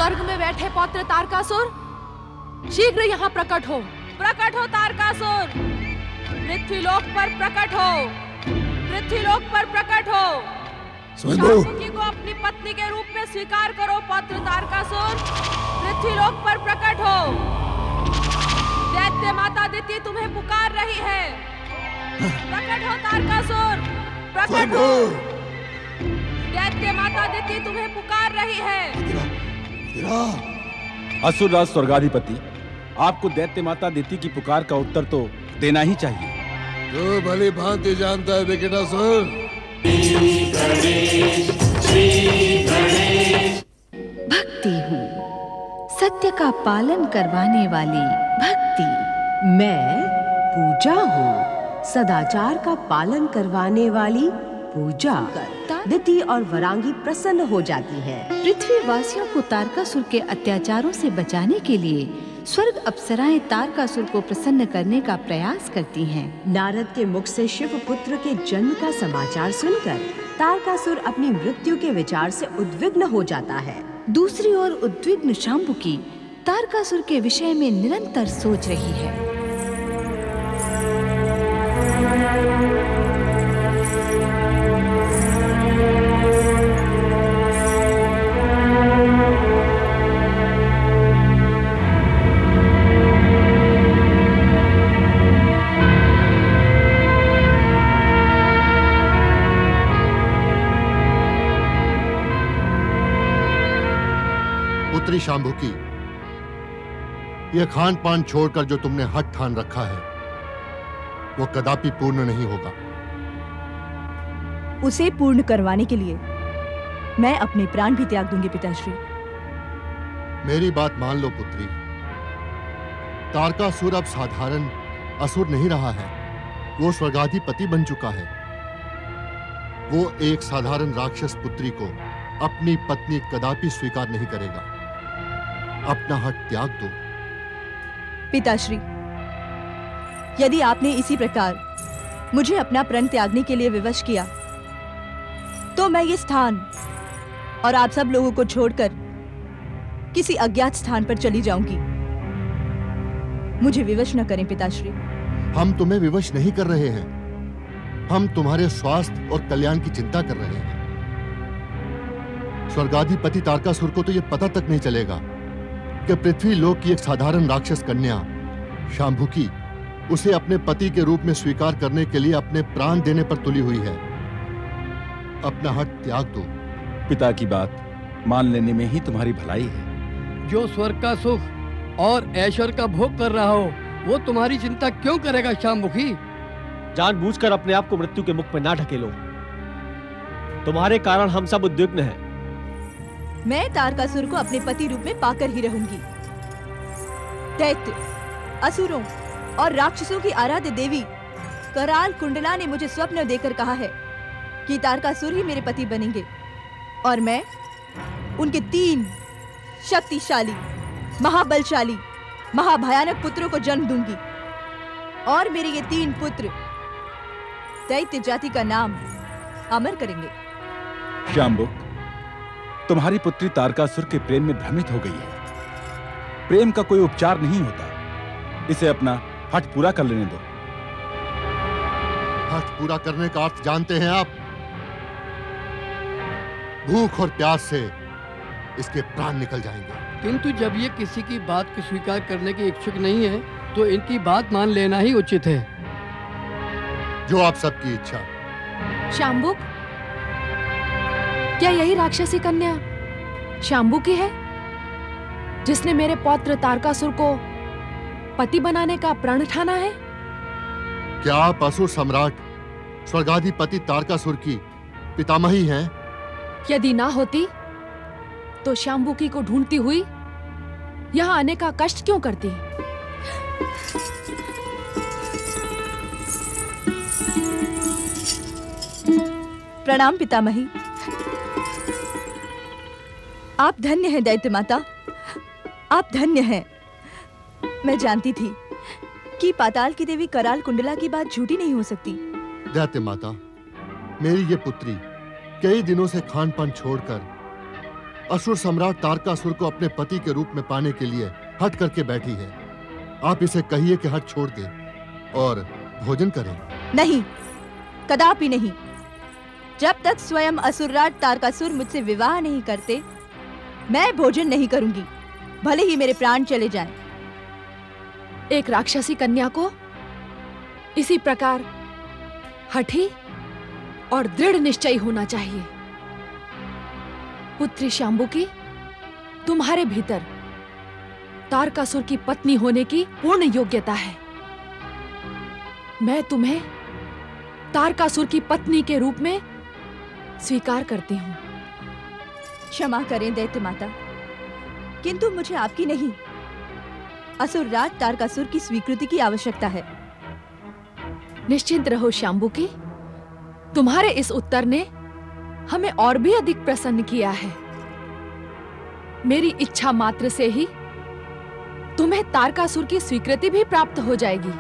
स्वर्ग में बैठे पौत्र तारकासुर, शीघ्र यहाँ प्रकट हो। प्रकट हो तारकासुर, पृथ्वीलोक पर प्रकट हो, पृथ्वीलोक पर प्रकट हो। शांबुकी को अपनी पत्नी के रूप में स्वीकार करो पौत्र तारकासुर, पृथ्वीलोक पर प्रकट हो। दैत्य माता दिति तुम्हें पुकार रही है। प्रकट हो तारकासुर, प्रकट हो। दैत्य माता दिति तुम्हें पुकार रही है। असुरराज स्वर्गाधिपति, आपको दैत्य माता दिति की पुकार का उत्तर तो देना ही चाहिए। जो भली भांति जानता है विकटासुर। भक्ति हूँ, सत्य का पालन करवाने वाली भक्ति। मैं पूजा हूँ, सदाचार का पालन करवाने वाली पूजा। दिति और वरांगी प्रसन्न हो जाती हैं। पृथ्वी वासियों को तारकासुर के अत्याचारों से बचाने के लिए स्वर्ग अप्सराएं तारकासुर को प्रसन्न करने का प्रयास करती हैं। नारद के मुख से शिव पुत्र के जन्म का समाचार सुनकर तारकासुर अपनी मृत्यु के विचार से उद्विग्न हो जाता है। दूसरी ओर उद्विग्न शांबुकी तारकासुर के विषय में निरंतर सोच रही है। पुत्री शांबुकी, यह खान पान छोड़कर जो तुमने हठ ठान रखा है वो कदापि पूर्ण नहीं होगा। उसे पूर्ण करवाने के लिए मैं अपने प्राण भी त्याग दूंगी पिताश्री। मेरी बात मान लो पुत्री, तारकासुर अब साधारण असुर नहीं रहा है, वो स्वर्गाधिपति बन चुका है। वो एक साधारण राक्षस पुत्री को अपनी पत्नी कदापि स्वीकार नहीं करेगा। अपना हट त्याग दो। पिताश्री, यदि आपने इसी प्रकार मुझे अपना प्रण त्यागने के लिए विवश किया तो मैं ये स्थान और आप सब लोगों को छोड़कर किसी अज्ञात स्थान पर चली जाऊंगी। मुझे विवश न करें पिताश्री। हम तुम्हें विवश नहीं कर रहे हैं, हम तुम्हारे स्वास्थ्य और कल्याण की चिंता कर रहे हैं। स्वर्गाधिपति तारकासुर को तो यह पता तक नहीं चलेगा कि पृथ्वी लोक की एक साधारण राक्षस कन्या शांबुकी उसे अपने पति के रूप में स्वीकार करने के लिए अपने प्राण देने पर तुली हुई है। अपना हट त्याग दो। पिता की बात मान लेने में ही तुम्हारी भलाई है। जो स्वर्ग का सुख और ऐश्वर्य का भोग कर रहा हो वो तुम्हारी चिंता क्यों करेगा शांबुकी? जानबूझकर अपने आप को मृत्यु के मुख में ना ढकेलो। तुम्हारे कारण हम सब उद्विग्न हैं। मैं तारकासुर को अपने पति रूप में पाकर ही रहूंगी। दैत्य, असुरों और राक्षसों की आराध्य देवी कराल कुंडला ने मुझे स्वप्न देकर कहा है कि तारकासुर ही मेरे पति बनेंगे और मैं उनके 3 शक्तिशाली, महाबलशाली, महाभयानक पुत्रों को जन्म दूंगी और मेरे ये 3 पुत्र दैत्य जाति का नाम अमर करेंगे। शांबुक, तुम्हारी पुत्री तारकासुर के प्रेम में भ्रमित हो गई है। प्रेम का कोई उपचार नहीं होता, इसे अपना हठ पूरा कर लेने दो। हठ पूरा करने का अर्थ जानते हैं आप? भूख और प्यास से इसके प्राण निकल जाएंगे। किंतु जब ये किसी की बात को स्वीकार करने की इच्छुक नहीं है तो इनकी बात मान लेना ही उचित है। जो आप सबकी इच्छा। शांबुक, क्या यही राक्षसी कन्या शांबुकी है जिसने मेरे पौत्र तारकासुर को पति बनाने का प्रण ठाना है? क्या आप असुर सम्राट स्वर्गाधिपति तारकासुर की पितामही हैं? यदि ना होती तो शांबुकी को ढूंढती हुई यहाँ आने का कष्ट क्यों करती? प्रणाम पितामही। आप धन्य हैं दैत्य माता, आप धन्य हैं। मैं जानती थी कि पाताल की देवी कराल कुंडला की बात झूठी नहीं हो सकती। दैत्य माता, मेरी ये पुत्री कई दिनों से खान पान छोड़कर असुर सम्राट तारकासुर को अपने पति के रूप में पाने के लिए हट करके बैठी है। आप इसे कहिए कि हट छोड़ दे और भोजन करें। नहीं, कदापि नहीं। जब तक स्वयं असुरराज तारकासुर मुझसे विवाह नहीं करते, मैं भोजन नहीं करूंगी, भले ही मेरे प्राण चले जाएं। एक राक्षसी कन्या को इसी प्रकार हठी और दृढ़ निश्चयी होना चाहिए। पुत्री शांबुकी, तुम्हारे भीतर तारकासुर की पत्नी होने की पूर्ण योग्यता है। मैं तुम्हें तारकासुर की पत्नी के रूप में स्वीकार करती हूँ। क्षमा करें दैत्य माता, किंतु मुझे आपकी नहीं, असुरराज तारकासुर की स्वीकृति की आवश्यकता है। निश्चिंत रहो शांबुकी, तुम्हारे इस उत्तर ने हमें और भी अधिक प्रसन्न किया है। मेरी इच्छा मात्र से ही तुम्हें तारकासुर की स्वीकृति भी प्राप्त हो जाएगी।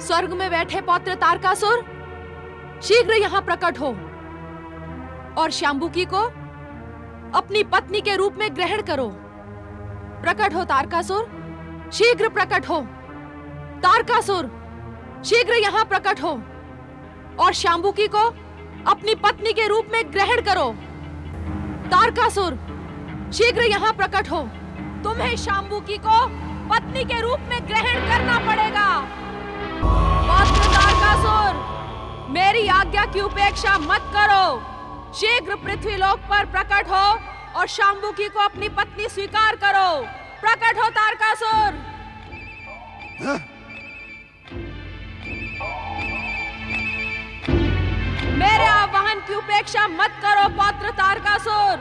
स्वर्ग में बैठे पौत्र तारकासुर, शीघ्र यहां प्रकट हो और शांबुकी को अपनी पत्नी के रूप में ग्रहण करो। प्रकट हो तारकासुर, शीघ्र प्रकट हो। तारकासुर, शीघ्र यहां प्रकट हो और शांबुकी को अपनी पत्नी के रूप में ग्रहण करो। तारकासुर, शीघ्र यहां प्रकट हो। तुम्हें शांबुकी को पत्नी के रूप में ग्रहण करना पड़ेगा। पौत्र तारकासुर, मेरी आज्ञा की उपेक्षा मत करो। शीघ्र पृथ्वीलोक पर प्रकट हो और शांबुकी को अपनी पत्नी स्वीकार करो। प्रकट हो तारकासुर। मेरे आह्वान की उपेक्षा मत करो पौत्र तारकासुर।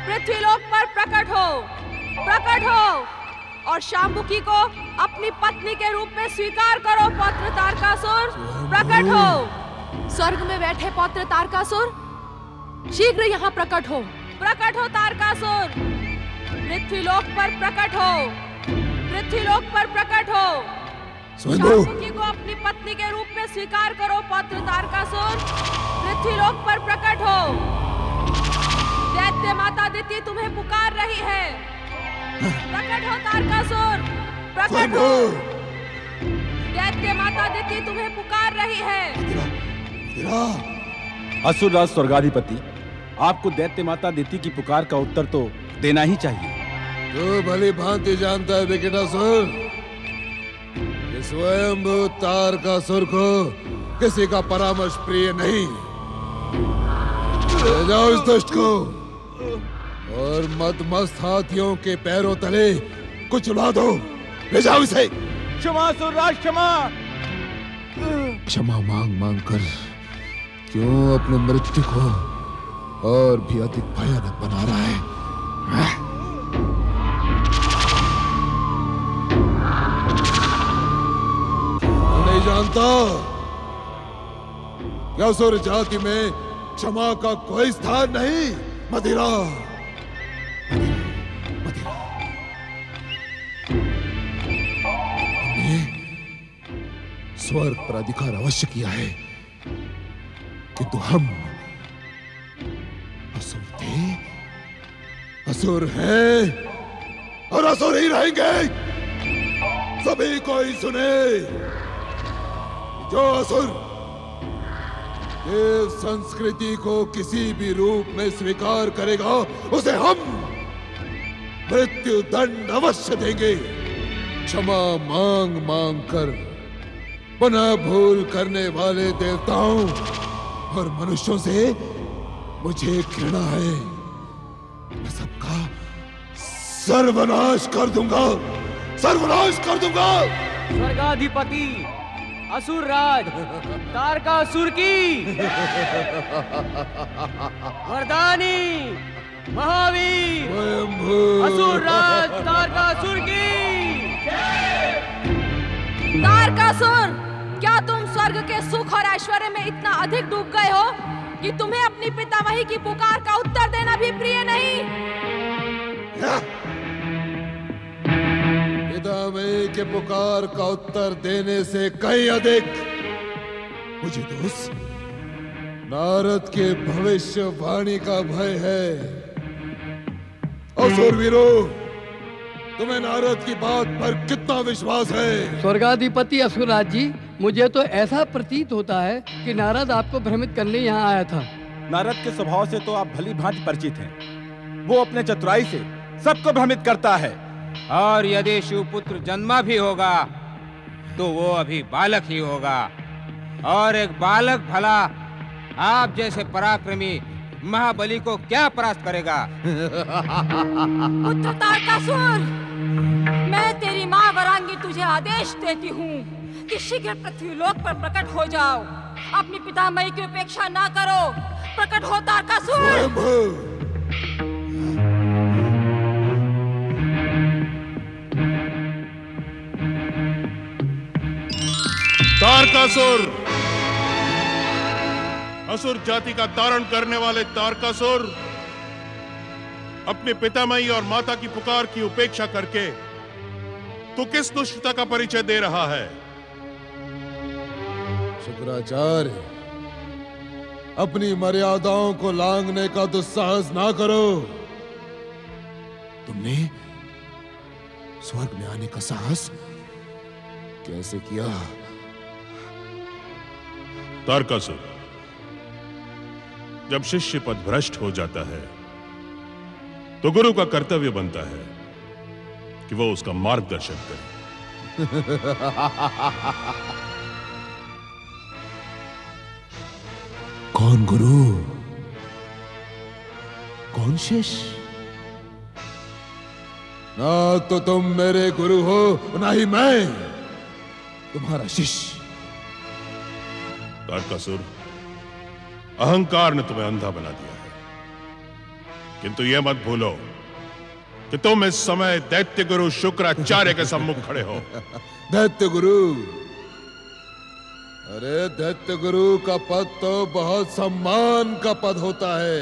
पृथ्वीलोक पर प्रकट हो और शांबुकी को अपनी पत्नी के रूप में स्वीकार करो पौत्र तारकासुर। प्रकट हो। स्वर्ग में बैठे पौत्र तारकासुर, शीघ्र यहाँ प्रकट हो। प्रकट हो तारकासुर। पृथ्वीलोक पर प्रकट हो। पृथ्वीलोक पर प्रकट हो। शांबुकी को अपनी पत्नी के रूप में स्वीकार करो पौत्र तारकासुर। पृथ्वीलोक पर प्रकट हो। दैत्य माता दिति तुम्हें पुकार रही है। प्रकट हो तारकासुर। प्रकट हो। दैत्य माता दिति तुम्हें पुकार रही है। असुरराज स्वर्गाधिपति, आपको दैत्य माता दिति की पुकार का उत्तर तो देना ही चाहिए। तो भली भांति जानता है विकटासुर, स्वयंभू तारकासुर को किसी का परामर्श प्रिय नहीं। ले जाओ इस दुष्ट को और मदमस्त हाथियों के पैरों तले कुचला दो। ले जाओ इसे। क्षमा असुरराज, क्षमा। क्षमा मांग मांग कर क्यों अपने मृत्यु को और भी अधिक भयानक बना रहा है? नहीं जानता क्या असुर जाति में क्षमा का कोई स्थान नहीं? मदिरा, मदिरा। हमने स्वर्ग पर अधिकार अवश्य किया है, किंतु हम असुर थे, असुर हैं और असुर ही रहेंगे। सभी कोई सुने, जो असुर देव संस्कृति को किसी भी रूप में स्वीकार करेगा, उसे हम मृत्यु दंड अवश्य देंगे। क्षमा मांग मांग कर पुनः भूल करने वाले देवताओं और मनुष्यों से मुझे घृणा है। मैं सबका सर्वनाश कर दूंगा, सर्वनाश कर दूंगा। स्वर्गाधिपति असुरराज तारकासुर की वरदानी महावीर असुरराज तारकासुर की। तारकासुर, क्या तुम स्वर्ग के सुख और ऐश्वर्य में इतना अधिक डूब गए हो कि तुम्हें अपनी पितामही की पुकार का उत्तर देना भी प्रिय नहीं? पितामही के पुकार का उत्तर देने से कहीं अधिक मुझे दोस्त नारद के भविष्यवाणी का भय है। असुरवीरों, तुम्हें नारद की बात पर कितना विश्वास है? स्वर्गाधिपति असुरराज जी, मुझे तो ऐसा प्रतीत होता है कि नारद आपको भ्रमित करने यहाँ आया था। नारद के स्वभाव से तो आप भली भांति परिचित हैं। वो अपने चतुराई से सबको भ्रमित करता है। और यदि शिवपुत्र जन्मा भी होगा तो वो अभी बालक ही होगा, और एक बालक भला आप जैसे पराक्रमी महाबली को क्या परास्त करेगा? पुत्र तारकासुर, मैं तेरी माँ वरांगी तुझे आदेश देती हूँ कि शीघ्र पृथ्वीलोक पर प्रकट हो जाओ। अपनी पितामही की उपेक्षा ना करो। प्रकट हो तारकासुर। तारकासुर, असुर जाति का तारण करने वाले तारकासुर, अपने पितामही और माता की पुकार की उपेक्षा करके तू किस दुष्टता का परिचय दे रहा है? शुक्राचार्य, अपनी मर्यादाओं को लांघने का दुस्साहस ना करो। तुमने स्वर्ग में आने का साहस कैसे किया? तारकासुर, जब शिष्य पद भ्रष्ट हो जाता है तो गुरु का कर्तव्य बनता है कि वो उसका मार्गदर्शन करे। कौन गुरु, कौन शिष्य? ना तो तुम मेरे गुरु हो, ना ही मैं तुम्हारा शिष्य। तारकासुर, अहंकार ने तुम्हें अंधा बना दिया है, किंतु यह मत भूलो कि तुम इस समय दैत्य गुरु शुक्राचार्य के सम्मुख खड़े हो। दैत्य गुरु? अरे दैत्य गुरु का पद तो बहुत सम्मान का पद होता है,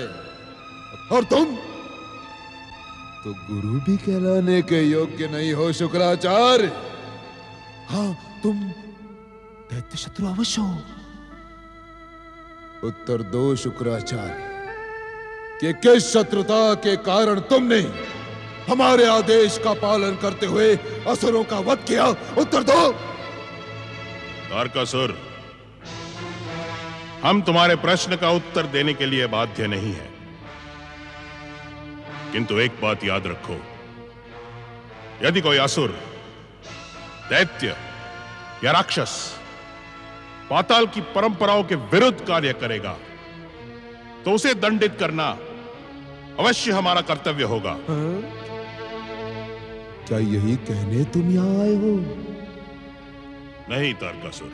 और तुम तो गुरु भी कहलाने के योग्य नहीं हो शुक्राचार्य। हाँ, तुम दैत्य शत्रु अवश्य हो। उत्तर दो शुक्राचार्य कि किस शत्रुता के कारण तुमने हमारे आदेश का पालन करते हुए असुरों का वध किया? उत्तर दो। तारकासुर, हम तुम्हारे प्रश्न का उत्तर देने के लिए बाध्य नहीं है, किंतु एक बात याद रखो, यदि कोई असुर, दैत्य या राक्षस पाताल की परंपराओं के विरुद्ध कार्य करेगा तो उसे दंडित करना अवश्य हमारा कर्तव्य होगा। क्या यही कहने तुम यहां आए हो? नहीं तारकासुर,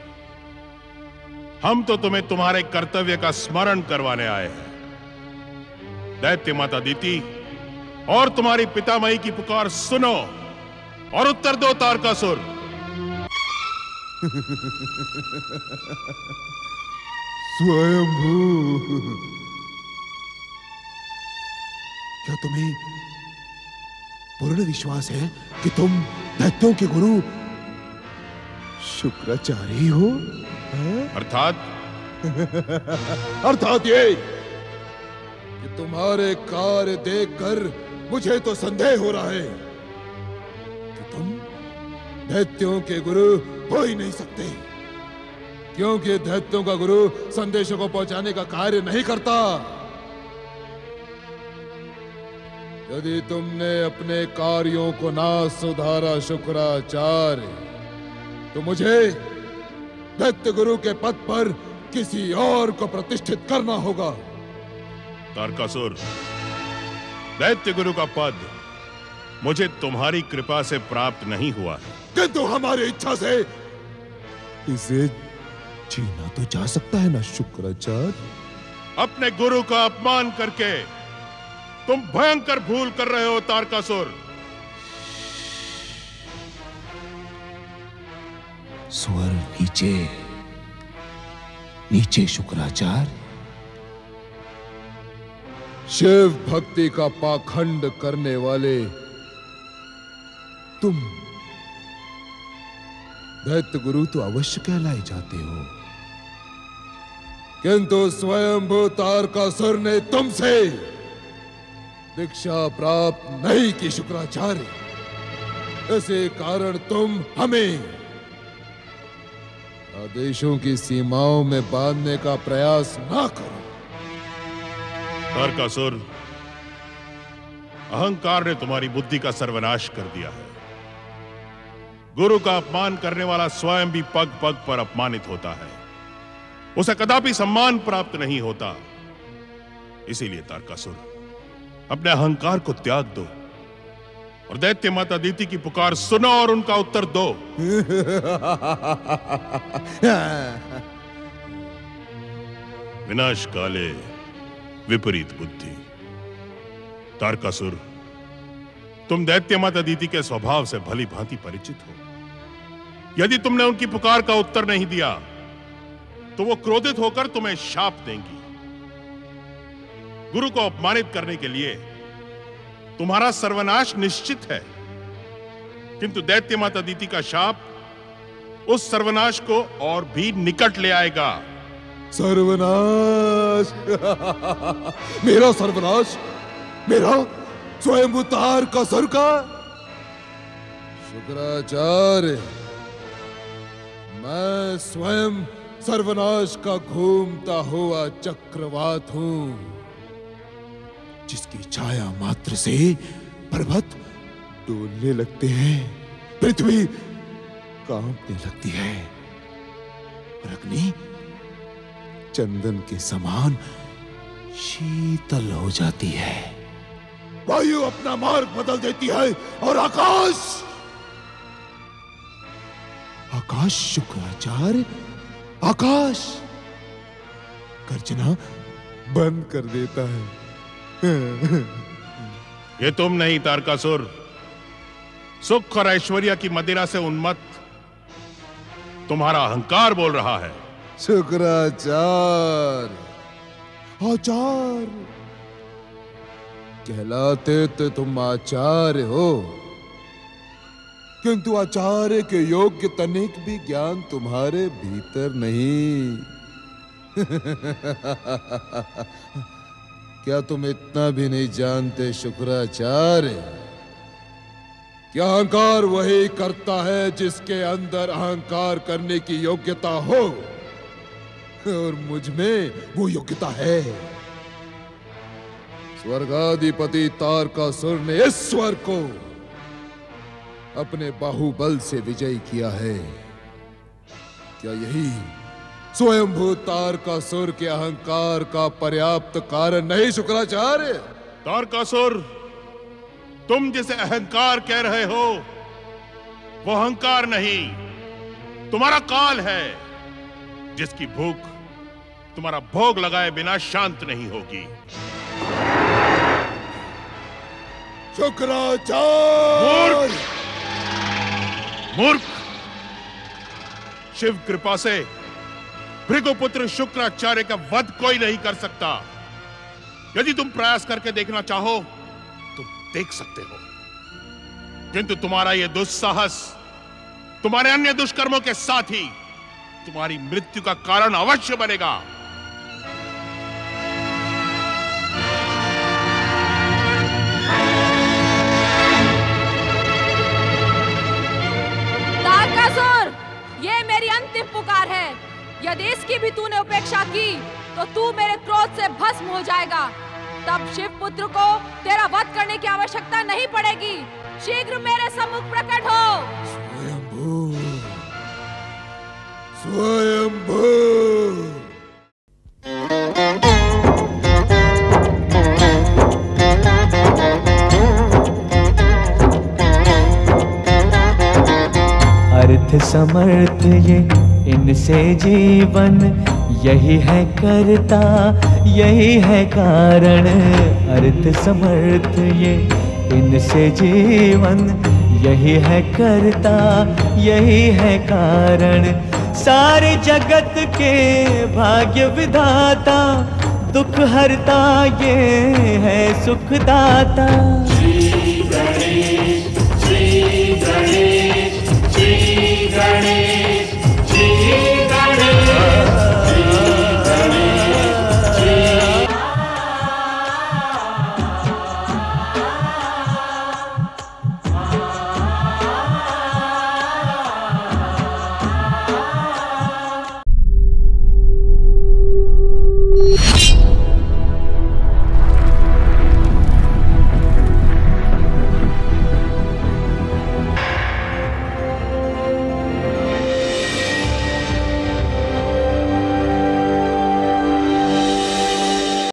हम तो तुम्हें तुम्हारे कर्तव्य का स्मरण करवाने आए हैं। दैत्य माता दीति और तुम्हारी पितामही की पुकार सुनो और उत्तर दो तारकासुर। स्वयंभू, क्या तुम्हें पूर्ण विश्वास है कि तुम दैत्यों के गुरु शुक्राचार्य हो? अर्थात ये कि तुम्हारे कार्य देखकर मुझे तो संदेह हो रहा है कि तुम दैत्यों के गुरु हो ही नहीं सकते, क्योंकि दैत्यों का गुरु संदेशों को पहुंचाने का कार्य नहीं करता। यदि तुमने अपने कार्यों को ना सुधारा शुक्राचार्य, तो मुझे दैत्य गुरु के पद पर किसी और को प्रतिष्ठित करना होगा। तारकासुर, दैत्य गुरु का पद मुझे तुम्हारी कृपा से प्राप्त नहीं हुआ है, किंतु हमारी इच्छा से इसे छीना तो जा सकता है ना शुक्राचार्य? अपने गुरु का अपमान करके तुम भयंकर भूल कर रहे हो तारकासुर। स्वर नीचे, नीचे शुक्राचार्य। शिव भक्ति का पाखंड करने वाले तुम दैत्य गुरु तो अवश्य कहलाए जाते हो, किंतु स्वयंभू तारकासुर ने तुमसे दीक्षा प्राप्त नहीं की शुक्राचार्य, इसी कारण तुम हमें आदेशों की सीमाओं में बांधने का प्रयास ना करो। तारकासुर, अहंकार ने तुम्हारी बुद्धि का सर्वनाश कर दिया है। गुरु का अपमान करने वाला स्वयं भी पग पग पर अपमानित होता है, उसे कदापि सम्मान प्राप्त नहीं होता। इसीलिए तारकासुर, अपने अहंकार को त्याग दो और दैत्य माता अदिति की पुकार सुनो और उनका उत्तर दो। विनाश काले विपरीत बुद्धि। तारकासुर, तुम दैत्य माता अदिति के स्वभाव से भली भांति परिचित हो। यदि तुमने उनकी पुकार का उत्तर नहीं दिया तो वो क्रोधित होकर तुम्हें शाप देंगी। गुरु को अपमानित करने के लिए तुम्हारा सर्वनाश निश्चित है, किंतु दैत्य माता अदिति का शाप उस सर्वनाश को और भी निकट ले आएगा। सर्वनाश? मेरा सर्वनाश? मेरा स्वयं तारकासुर का? शुक्राचार्य, मैं स्वयं सर्वनाश का घूमता हुआ चक्रवात हूं, जिसकी छाया मात्र से पर्वत डोलने लगते हैं, पृथ्वी कांपने लगती है और अग्नि चंदन के समान शीतल हो जाती है। वायु अपना मार्ग बदल देती है और आकाश शुक्राचार्य, आकाश गर्जना बंद कर देता है। ये तुम नहीं तारकासुर, सुख और ऐश्वर्य की मदिरा से उन्मत्त तुम्हारा अहंकार बोल रहा है। शुक्राचार्य, आचार्य कहलाते तो तुम आचार्य हो, किंतु आचार्य के योग्य तनिक भी ज्ञान तुम्हारे भीतर नहीं। क्या तुम इतना भी नहीं जानते शुक्राचार्य, क्या अहंकार वही करता है जिसके अंदर अहंकार करने की योग्यता हो, और मुझ में वो योग्यता है। स्वर्गाधिपति तारकासुर ने इस स्वर्ग को अपने बाहुबल से विजय किया है। क्या यही स्वयंभू तारकासुर के अहंकार का पर्याप्त कारण नहीं शुक्राचार्य? तारकासुर, तुम जिसे अहंकार कह रहे हो वो अहंकार नहीं, तुम्हारा काल है, जिसकी भूख तुम्हारा भोग लगाए बिना शांत नहीं होगी। शुक्राचार्य! मूर्ख! शिव कृपा से भृगुपुत्र शुक्राचार्य का वध कोई नहीं कर सकता। यदि तुम प्रयास करके देखना चाहो तो देख सकते हो, किंतु तुम्हारा यह दुस्साहस तुम्हारे अन्य दुष्कर्मों के साथ ही तुम्हारी मृत्यु का कारण अवश्य बनेगा। तारकासुर, ये मेरी अंतिम पुकार है। यदि इसकी भी तूने उपेक्षा की तो तू मेरे क्रोध से भस्म हो जाएगा। तब शिव पुत्र को तेरा वध करने की आवश्यकता नहीं पड़ेगी। शीघ्र मेरे सम्मुख प्रकट हो। स्वयंभू, स्वयंभू। अर्थ समर्थ ये इनसे जीवन, यही है करता यही है कारण। अर्थ समर्थ ये इनसे जीवन, यही है करता यही है कारण। सारे जगत के भाग्य विधाता, दुख हरता ये है सुखदाता।